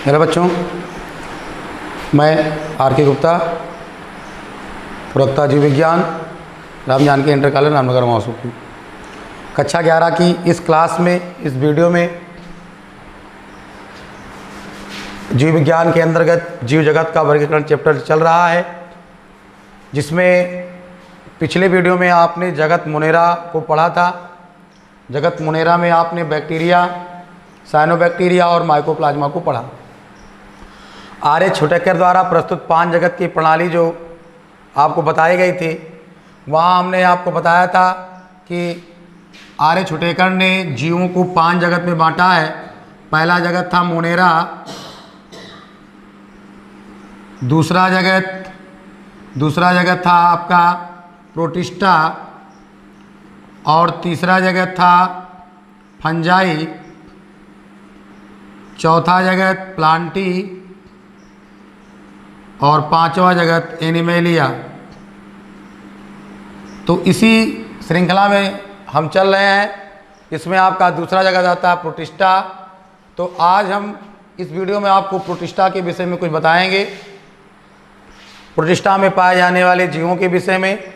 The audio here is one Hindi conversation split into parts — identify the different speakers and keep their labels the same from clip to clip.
Speaker 1: मेरे बच्चों, मैं आर के गुप्ता, प्रवक्ता जीव विज्ञान, राम जानकी इंटर कॉलेज रामनगर महासुखी, कक्षा 11 की इस क्लास में, इस वीडियो में जीव विज्ञान के अंतर्गत जीव जगत का वर्गीकरण चैप्टर चल रहा है, जिसमें पिछले वीडियो में आपने जगत मुनेरा को पढ़ा था। जगत मुनेरा में आपने बैक्टीरिया, साइनोबैक्टीरिया और माइकोप्लाज्मा को पढ़ा। आर्य छुटेकर द्वारा प्रस्तुत 5 जगत की प्रणाली जो आपको बताई गई थी, वहाँ हमने आपको बताया था कि आर्य छुटेकर ने जीवों को 5 जगत में बांटा है। पहला जगत था मुनेरा, दूसरा जगत था आपका प्रोटिस्टा, और तीसरा जगत था फंजाई, चौथा जगत प्लांटी और 5वां जगत एनिमेलिया। तो इसी श्रृंखला में हम चल रहे हैं। इसमें आपका दूसरा जगत आता है प्रोटिस्टा। तो आज हम इस वीडियो में आपको प्रोटिस्टा के विषय में कुछ बताएंगे, प्रोटिस्टा में पाए जाने वाले जीवों के विषय में,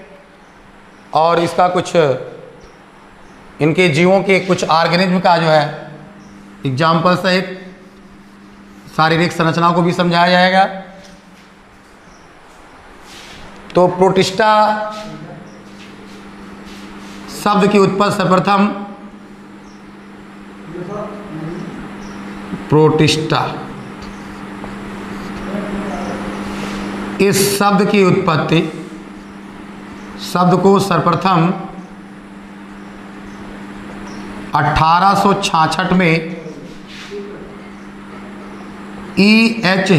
Speaker 1: और इसका कुछ इनके जीवों के कुछ ऑर्गेनिज्म का जो है एग्जाम्पल सहित शारीरिक संरचना को भी समझाया जाएगा। तो प्रोटिस्टा शब्द की उत्पत्ति सर्वप्रथम प्रोटिस्टा, इस शब्द की उत्पत्ति, शब्द को सर्वप्रथम 1866 में E.H.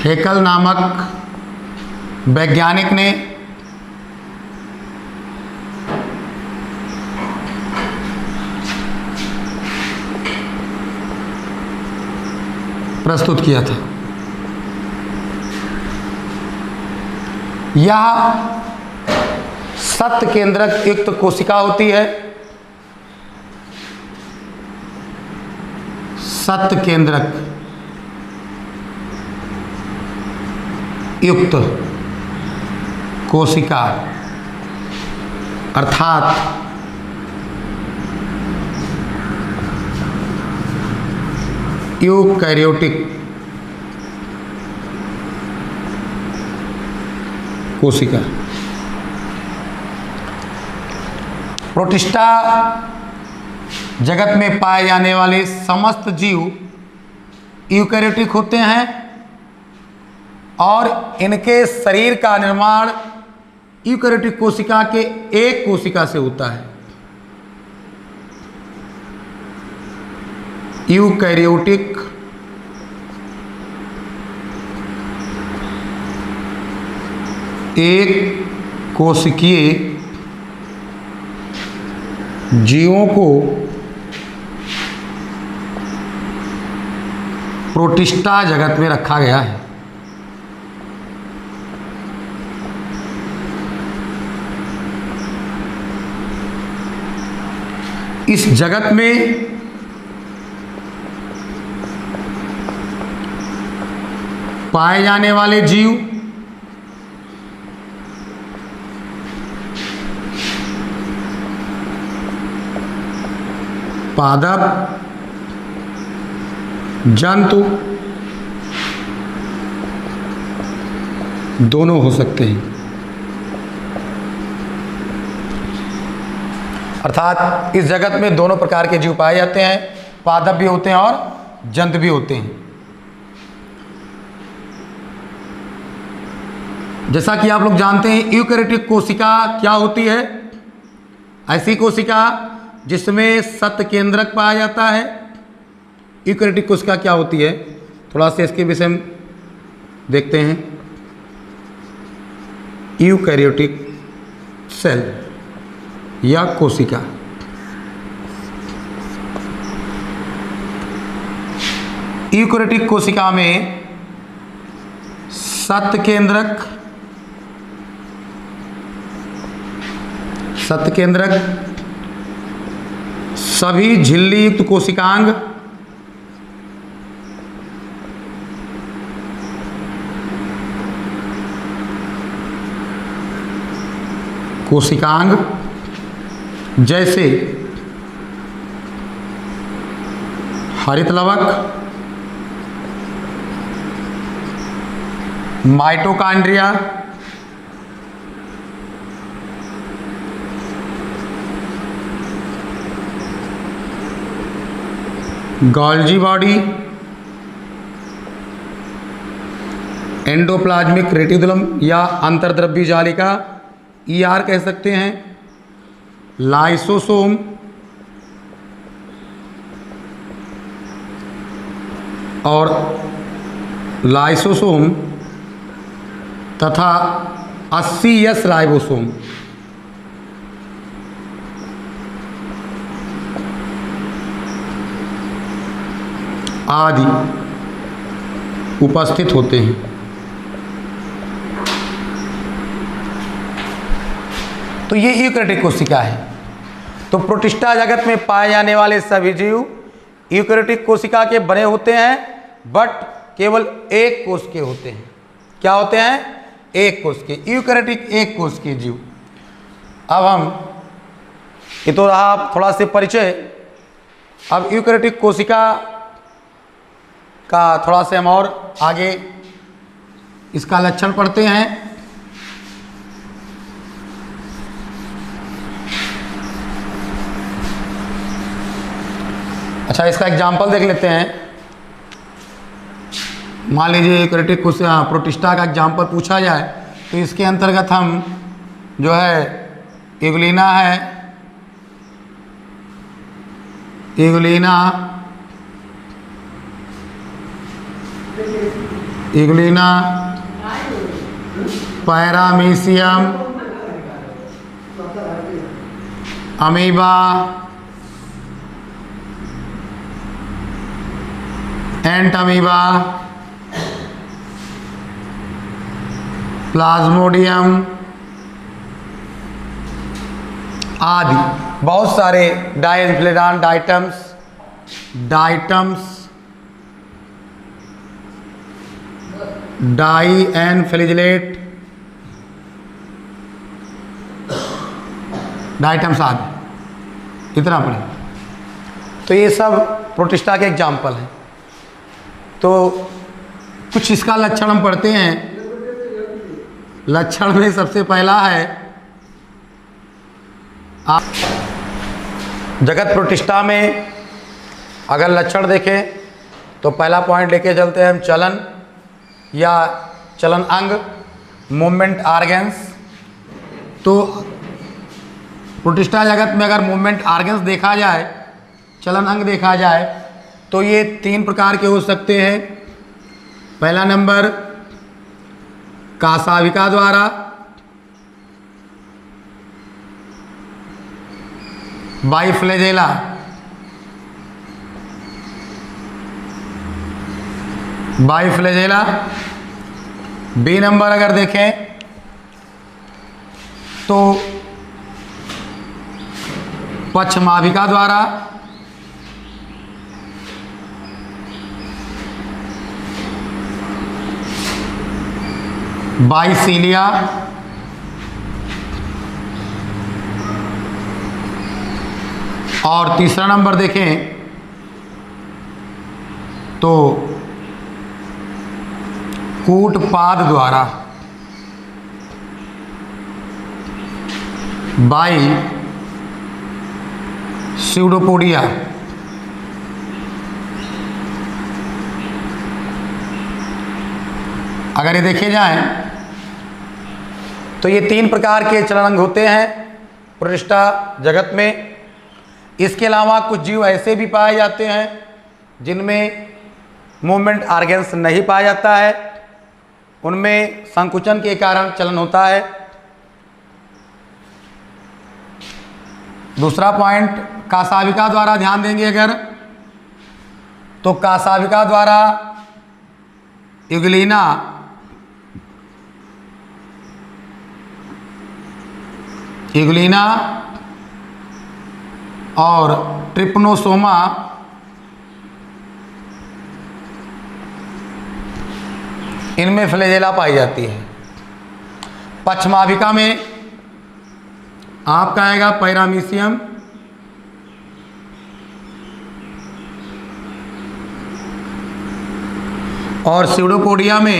Speaker 1: हेकल नामक वैज्ञानिक ने प्रस्तुत किया था। यह सत्त केंद्रक युक्त कोशिका होती है। सत्त केंद्रक युक्त कोशिका अर्थात यूकैरियोटिक कोशिका। प्रोटिस्टा जगत में पाए जाने वाले समस्त जीव यूकैरियोटिक होते हैं और इनके शरीर का निर्माण यूकैरियोटिक कोशिका के एक कोशिका से होता है। यूकैरियोटिक एक कोशिकीय जीवों को प्रोटिस्टा जगत में रखा गया है। इस जगत में पाए जाने वाले जीव पादप, जंतु दोनों हो सकते हैं। अर्थात इस जगत में दोनों प्रकार के जीव पाए जाते हैं, पादप भी होते हैं और जंतु भी होते हैं। जैसा कि आप लोग जानते हैं, यूकैरियोटिक कोशिका क्या होती है? ऐसी कोशिका जिसमें सत्त केंद्रक पाया जाता है। यूकैरियोटिक कोशिका क्या होती है, थोड़ा सा इसके विषय में देखते हैं। यूकैरियोटिक सेल या कोशिका, यूकैरियोटिक कोशिका में सत्त केंद्रक, सभी झिल्ली युक्त कोशिकांग जैसे हरित लवक, mitochondria, Golgi body, endoplasmic reticulum या अंतर्द्रव्य जालिका ER कह सकते हैं, लाइसोसोम, और लाइसोसोम तथा 80S राइबोसोम आदि उपस्थित होते हैं। तो ये यूकैरियोटिक कोशिका है। तो प्रोटिस्टा जगत में पाए जाने वाले सभी जीव यूकैरियोटिक कोशिका के बने होते हैं, बट केवल एक कोश के होते हैं। क्या होते हैं? एक कोश के। यूकैरियोटिक एक कोश के जीव। अब हम ये तो रहा थोड़ा से परिचय। अब यूकैरियोटिक कोशिका का थोड़ा से हम और आगे इसका लक्षण पढ़ते हैं। अच्छा, इसका एग्जाम्पल देख लेते हैं। मान लीजिए यूकैरियोटिक कोशिका प्रोटिस्टा का एग्जाम्पल पूछा जाए तो इसके अंतर्गत हम जो है इग्लिना है, इग्लिना, पैरामीशियम, अमीबा, एंट अमीबा, प्लाज्मोडियम आदि बहुत सारे डायफ्लेडान डाई एंड फ्लैजेलेट डाइटम्स आदि, इतना पढ़े। तो ये सब प्रोटिस्टा के एग्जाम्पल हैं। तो कुछ इसका लक्षण हम पढ़ते हैं। लक्षण में सबसे पहला है जगत प्रोटिस्टा में अगर लक्षण देखें तो पहला पॉइंट लेके चलते हैं हम चलन या चलन अंग, मूवमेंट ऑर्गन्स। तो प्रोटिस्टा जगत में अगर मूवमेंट ऑर्गन्स देखा जाए, चलन अंग देखा जाए, तो ये 3 प्रकार के हो सकते हैं। पहला नंबर कासाविका द्वारा, बाइफ्लैजेला, बी नंबर अगर देखें तो पक्षमाभिका द्वारा, बाइसीलिया, और तीसरा नंबर देखें तो कूटपाद द्वारा, बाई स्यूडोपोडिया। अगर ये देखे जाएं तो ये 3 प्रकार के चलन अंग होते हैं प्रोटिस्टा जगत में। इसके अलावा कुछ जीव ऐसे भी पाए जाते हैं जिनमें मूवमेंट ऑर्गन्स नहीं पाया जाता है, उनमें संकुचन के कारण चलन होता है। दूसरा पॉइंट कासाविका द्वारा ध्यान देंगे अगर, तो कासाविका द्वारा इग्लिना, और ट्रिपनोसोमा इनमें फ्लैजेला पाई जाती है। पक्षमाभिका में आपका आएगा पैरामीशियम, और स्यूडोपोडिया में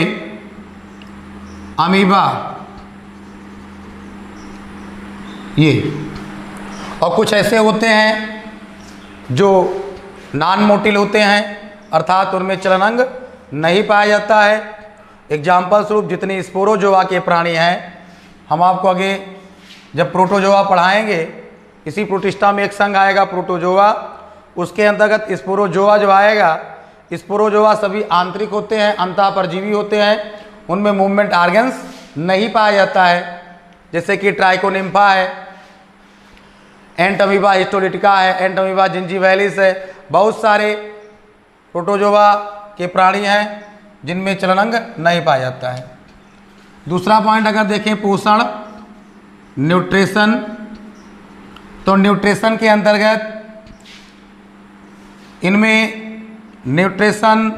Speaker 1: अमीबा, ये। और कुछ ऐसे होते हैं जो नॉन मोटिल होते हैं, अर्थात उनमें चलन अंग नहीं पाया जाता है। एग्जाम्पल स्वरूप जितने स्पोरोजोआ के प्राणी हैं, हम आपको आगे जब प्रोटोजोआ पढ़ाएंगे, इसी प्रोटिस्टा में एक संघ आएगा प्रोटोजोआ, उसके अंतर्गत स्पोरोजोआ जो आएगा, स्पोरोजोआ सभी आंतरिक होते हैं, अंतःपरजीवी होते हैं, उनमें मूवमेंट ऑर्गन्स नहीं पाया जाता है, जैसे कि ट्राइकोनिम्फा है, एंटमीबा हिस्टोलिटिका है, एंटमीबा जिंजीवैलिस है। बहुत सारे प्रोटोजोआ के प्राणी हैं जिनमें चलन अंग नहीं पाया जाता है। दूसरा पॉइंट अगर देखें पोषण, न्यूट्रिशन, तो न्यूट्रिशन के अंतर्गत इनमें न्यूट्रिशन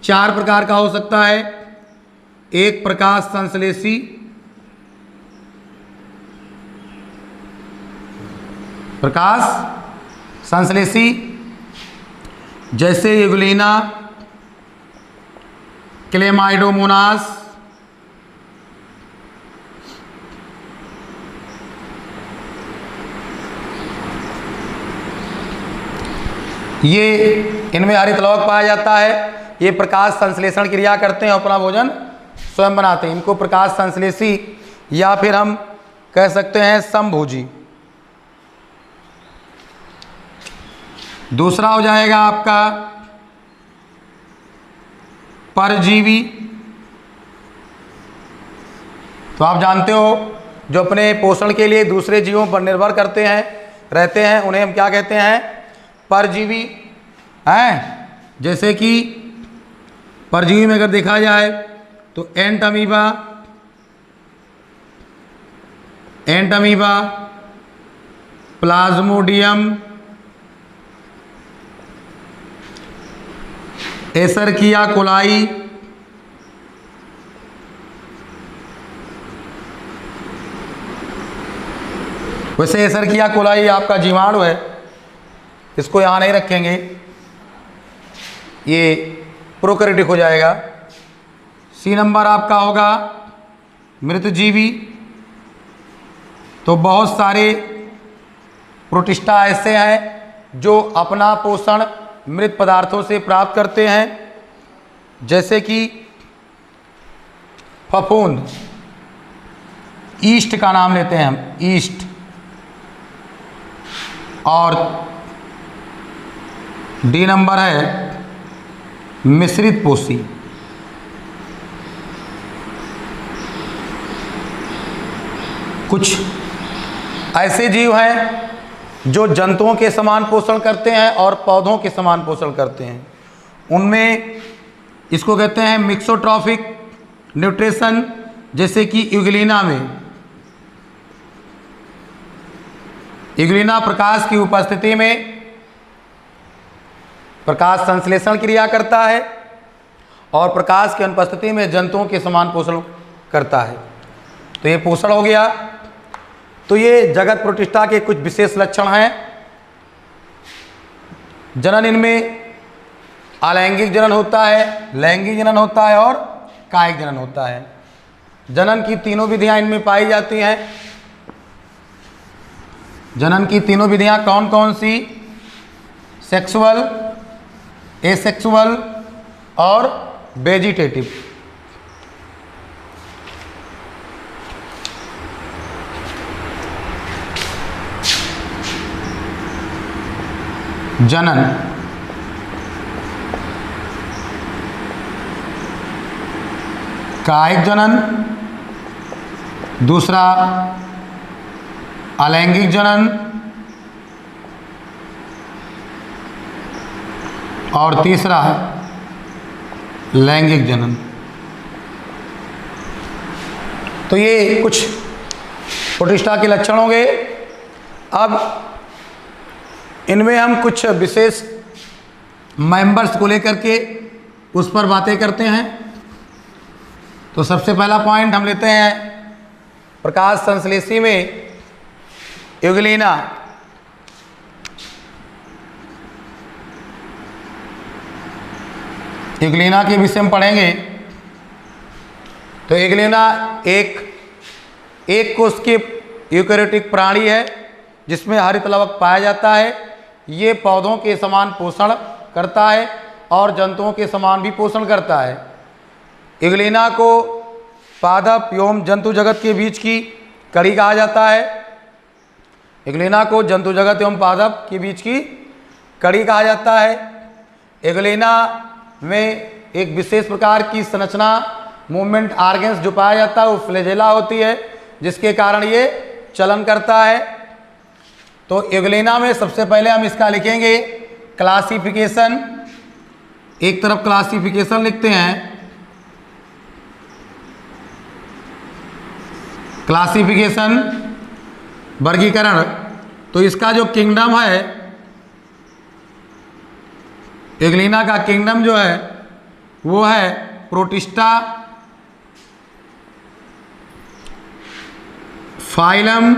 Speaker 1: 4 प्रकार का हो सकता है। एक प्रकाश संश्लेषी, प्रकाश संश्लेषी जैसे यूग्लिना, क्लेमाइडोमोनास, ये इनमें हरित लवक पाया जाता है। ये प्रकाश संश्लेषण क्रिया करते हैं, अपना भोजन स्वयं बनाते हैं। इनको प्रकाश संश्लेषी या फिर हम कह सकते हैं समभोजी। दूसरा हो जाएगा आपका परजीवी। तो आप जानते हो जो अपने पोषण के लिए दूसरे जीवों पर निर्भर करते हैं, रहते हैं, उन्हें हम क्या कहते हैं? परजीवी हैं। जैसे कि परजीवी में अगर देखा जाए तो एंटमीबा, प्लाज्मोडियम, एसरकिया कोलाई, वैसे एसरकिया कोलाई आपका जीवाणु है, इसको यहाँ नहीं रखेंगे, ये प्रोकैरियोटिक हो जाएगा। सी नंबर आपका होगा मृतजीवी। तो बहुत सारे प्रोटिस्टा ऐसे हैं जो अपना पोषण मृत पदार्थों से प्राप्त करते हैं, जैसे कि फफूंद, ईस्ट का नाम लेते हैं हम, ईस्ट। और डी नंबर है मिश्रित पोषी। कुछ ऐसे जीव हैं जो जंतुओं के समान पोषण करते हैं और पौधों के समान पोषण करते हैं। उनमें इसको कहते हैं मिक्सोट्रॉफिक न्यूट्रिशन, जैसे कि यूग्लिना में। यूग्लिना प्रकाश की उपस्थिति में प्रकाश संश्लेषण क्रिया करता है और प्रकाश की अनुपस्थिति में जंतुओं के समान पोषण करता है। तो ये पोषण हो गया। तो ये जगत प्रोटिस्टा के कुछ विशेष लक्षण हैं। जनन इनमें अलैंगिक जनन होता है, लैंगिक जनन होता है और कायिक जनन होता है। जनन की तीनों विधियां इनमें पाई जाती हैं। जनन की तीनों विधियां कौन कौन सी? सेक्सुअल, एसेक्सुअल और वेजिटेटिव। जनन कायिक जनन, दूसरा अलैंगिक जनन और तीसरा लैंगिक जनन। तो ये कुछ प्रोटिस्टा के लक्षण हो गए। अब इनमें हम कुछ विशेष मेंबर्स को लेकर के उस पर बातें करते हैं। तो सबसे पहला पॉइंट हम लेते हैं प्रकाश संश्लेषी में यूग्लिना। यूग्लिना के विषय में पढ़ेंगे। तो यूग्लिना एक कोष की यूकेरियोटिक प्राणी है जिसमें हरित लवक पाया जाता है। ये पौधों के समान पोषण करता है और जंतुओं के समान भी पोषण करता है। यूग्लिना को पादप एवं जंतु जगत के बीच की कड़ी कहा जाता है। यूग्लिना को जंतु जगत एवं पादप के बीच की कड़ी कहा जाता है। यूग्लिना में एक विशेष प्रकार की संरचना मूवमेंट ऑर्गन्स जो पाया जाता है वो फ्लैजेला होती है, जिसके कारण ये चलन करता है। तो यूग्लिना में सबसे पहले हम इसका लिखेंगे क्लासिफिकेशन। एक तरफ क्लासिफिकेशन लिखते हैं, क्लासिफिकेशन वर्गीकरण। तो इसका जो किंगडम है, यूग्लिना का किंगडम जो है वो है प्रोटिस्टा, फाइलम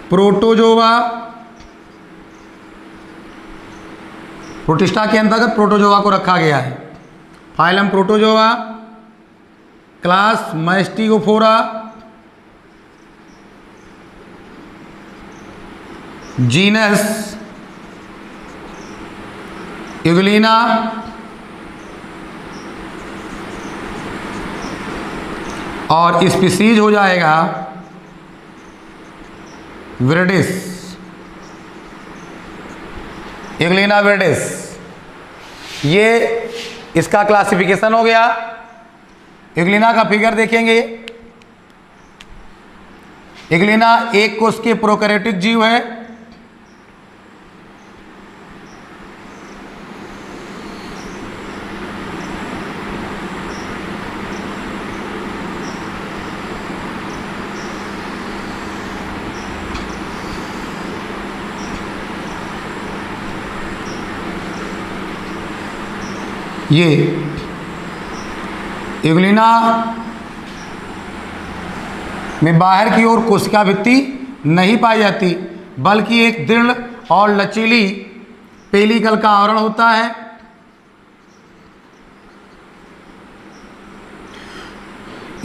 Speaker 1: प्रोटोजोआ। प्रोटिस्टा के अंतर्गत प्रोटोजोआ को रखा गया है। Phylum protozoa, class mastigophora, genus euglena, और स्पीसीज हो जाएगा विरिडिस, यूग्लिना विरिडिस। ये इसका क्लासिफिकेशन हो गया। यूग्लिना का फिगर देखेंगे। यूग्लिना एक कोष के प्रोकैरियोटिक जीव है। ये यूग्लिना में बाहर की ओर कोशिका भित्ति नहीं पाई जाती, बल्कि एक दृढ़ और लचीली पेलिकल का आवरण होता है।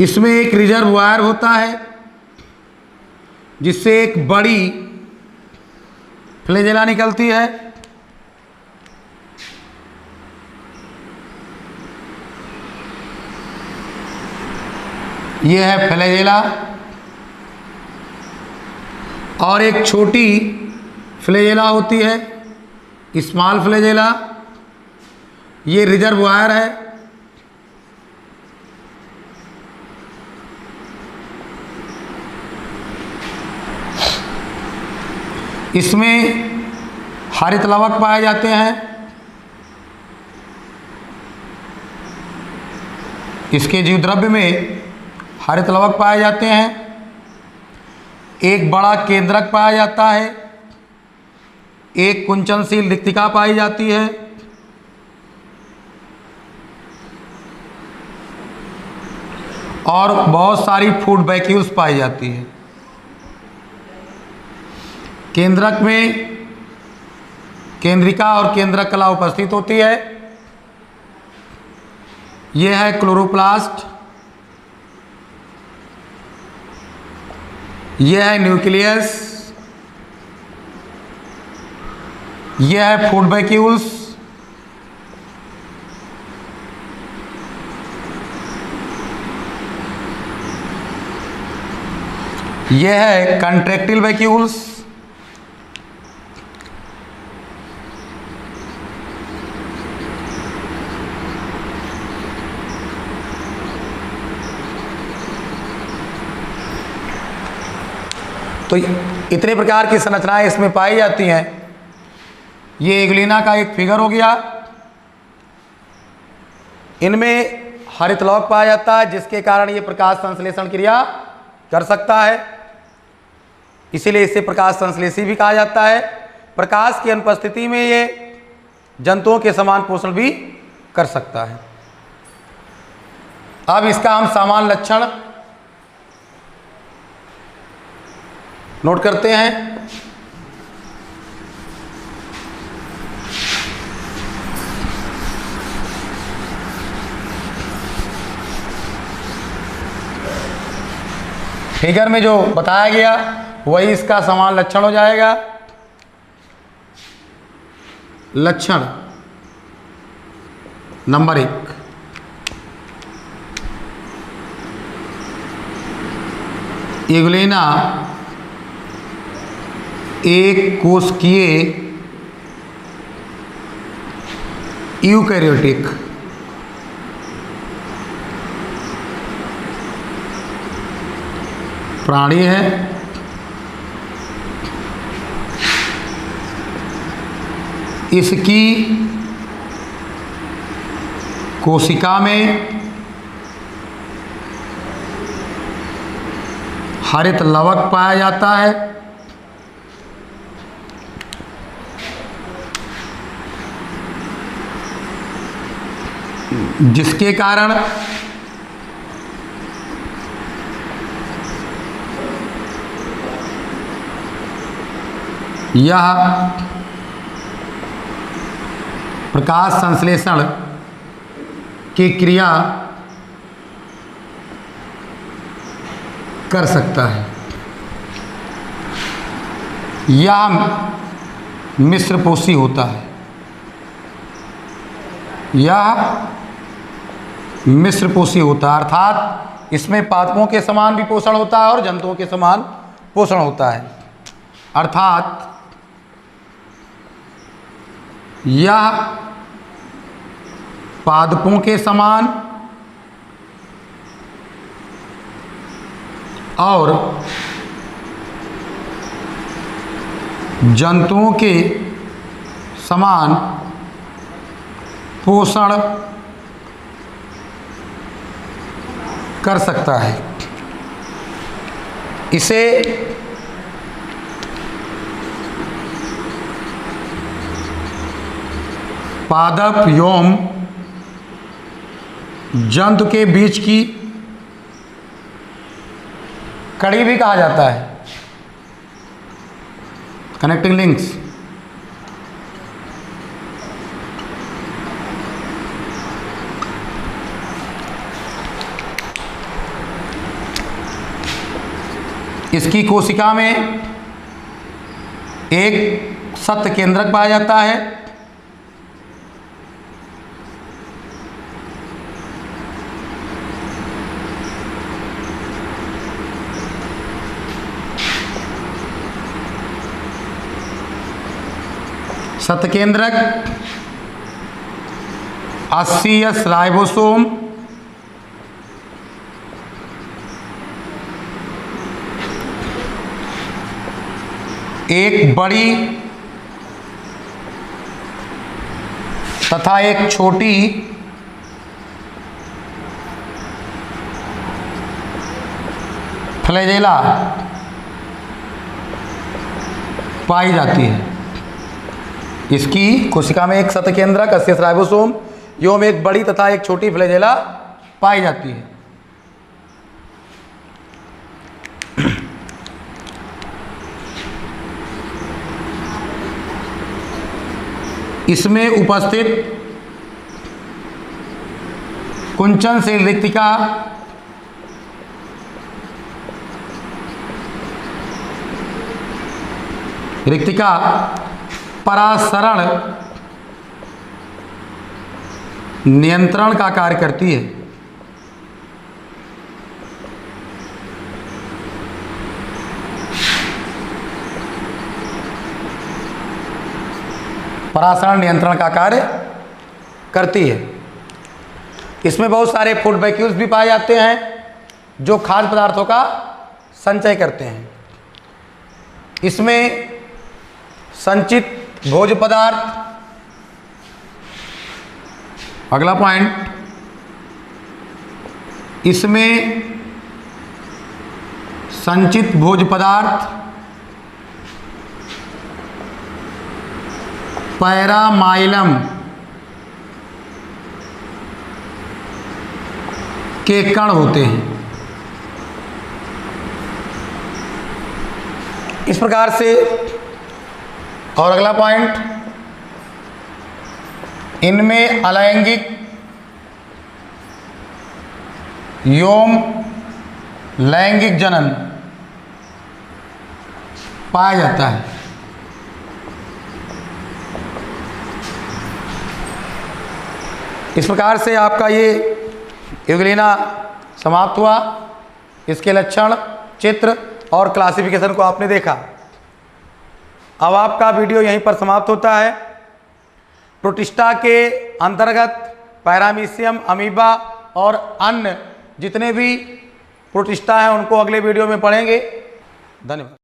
Speaker 1: इसमें एक रिजर्वॉयर होता है जिससे एक बड़ी फ्लैजेला निकलती है। यह है फ्लैजेला, और एक छोटी फ्लैजेला होती है, स्मॉल फ्लैजेला। ये रिजर्वॉयर है। इसमें हरित लवक पाए जाते हैं। इसके जीवद्रव्य में हरित लवक पाए जाते हैं। एक बड़ा केंद्रक पाया जाता है। एक कुंचनशील रिक्तिका पाई जाती है। और बहुत सारी फूड वैक्यूल्स पाई जाती है। केंद्रक में केंद्रिका और केंद्रक कला उपस्थित होती है। यह है क्लोरोप्लास्ट, यह है न्यूक्लियस, यह है फूड वैक्यूल्स, यह है कंट्रैक्टिल वैक्यूल्स, तो इतने प्रकार की संरचनाएं इसमें पाई जाती हैं। ये यूग्लिना का एक फिगर हो गया। इनमें हरित लवक पाया जाता है जिसके कारण ये प्रकाश संश्लेषण क्रिया कर सकता है। इसीलिए इसे प्रकाश संश्लेषी भी कहा जाता है। प्रकाश की अनुपस्थिति में ये जंतुओं के समान पोषण भी कर सकता है। अब इसका हम सामान्य लक्षण नोट करते हैं। फिगर में जो बताया गया वही इसका सामान्य लक्षण हो जाएगा। लक्षण नंबर 1, इग्वलिना एक कोशिकीय यूकैरियोटिक प्राणी है। इसकी कोशिका में हरित लवक पाया जाता है। जिसके कारण यह प्रकाश संश्लेषण की क्रिया कर सकता है। यह मिश्रपोषी होता है। यह मिश्रपोषी होता है, अर्थात इसमें पादपों के समान भी पोषण होता है और जंतुओं के समान पोषण होता है। अर्थात यह पादपों के समान और जंतुओं के समान पोषण कर सकता है। इसे पादप एवं जंतु के बीच की कड़ी भी कहा जाता है, कनेक्टिंग लिंक्स। इसकी कोशिका में एक सत्त केंद्रक पाया जाता है। सत्त केंद्रक 80S राइबोसोम एक बड़ी तथा एक छोटी फ्लैजेला पाई जाती है। इसकी कोशिका में एक सत्त केंद्रक 80S राइबोसोम एवं एक बड़ी तथा एक छोटी फ्लैजेला पाई जाती है। इसमें उपस्थित कुंचनशील रिक्तिका परासरण नियंत्रण का कार्य करती है। परासरण नियंत्रण का कार्य करती है। इसमें बहुत सारे फूड वैक्यूल्स भी पाए जाते हैं जो खाद्य पदार्थों का संचय करते हैं। इसमें संचित भोज्य पदार्थ, अगला पॉइंट, इसमें संचित भोज्य पदार्थ पैरामाइलम के कण होते हैं। इस प्रकार से। और अगला पॉइंट, इनमें अलैंगिक यौन लैंगिक जनन पाया जाता है। इस प्रकार से आपका ये युगलिना समाप्त हुआ। इसके लक्षण, चित्र और क्लासिफिकेशन को आपने देखा। अब आपका वीडियो यहीं पर समाप्त होता है। प्रोटिस्टा के अंतर्गत पैरामीशियम, अमीबा और अन्य जितने भी प्रोटिस्टा हैं उनको अगले वीडियो में पढ़ेंगे। धन्यवाद।